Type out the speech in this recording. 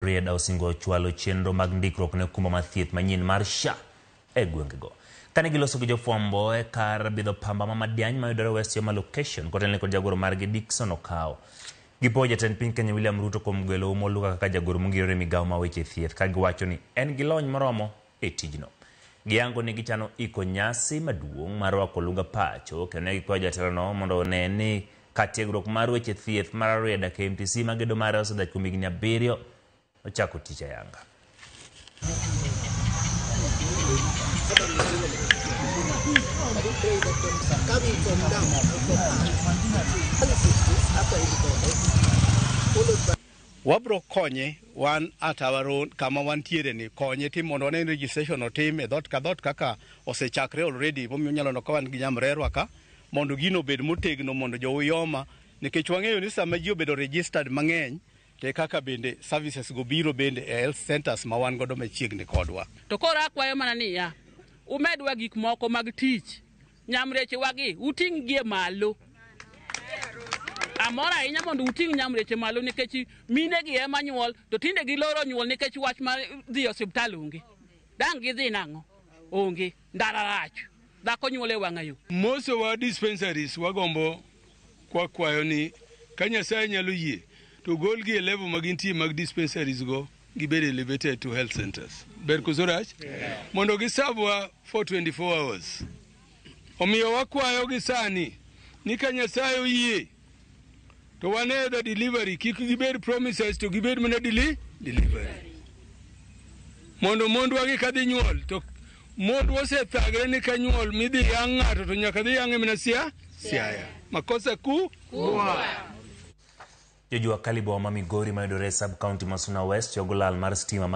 Rieda osingo chwalo chenro mag ndikruok ne okumba mar thieth manyien mar SHA e gwengego. Kane giloso gi jofwambo e kar bidho pamba ma Madiany mayudore West Yoma location, kotelne kod jagoro margi Dickson Okao. Gipo jatend piny Kenya William Ruto kuom gwelo moluka kaka jagoro mongirore migawo ma weche thieth, ka giwacho ni en gi lony moromo e tijno. Giyango ni gichano iko nyasi maduong' mar rwako lunga pacho, kendo ne gikwayo jatelono mondo one ni tiegruok mar weche thieth mar Rieda KMTC magedo mare osedach kuom higni 7 ochako tich ayanga. Wabro konye wan at our own kama wantiere ni konye timo mondo ne registration otim e dot ka dot kaka osechakre already momiyo nyalo no kawan gi nyamrerwa ka mondo gino bed motegno mondo jo Yoma nikech wang'eyo ni sama ji obedo registered mang'eny te kaka bende services go biro bende e health centers ma wan godo machiegni kodwa. To koro akwayo mana niya, umedwa gik moko mag tich, nyamreche wagi uting' gie malo. Amora ahinya mondo uting' nyamreche malo nikech mine gi ema nyuol, to tinde giloro nyuol nikech wach mar dhi osiptal onge. Dang' gidhi nang'o? Onge. Ndara rach. Dhako nyuol e wang'ayo. Most of our dispensaries wagombo kwayo ni ka Nyasaye nyalo yie to gol gi level magintie mag dispensaries go gibed elevated to health centers. Ber kusorach? Mondo gisabwa for 24 hours. Omiyo wakwayo gi sani ni ka Nyasaye oyie to wane the delivery kik gibed promises to gibed mana delivery. Mondo mondwa gi kadhi nyuol to mondo osethagre ni ka nyuol midhi yang' ng'ato to nyaka dhi yang' mana siaya. Makosa kuwa. Jojua Kalibo wa Migori mayudore sub county Masuna West yogolal mar stima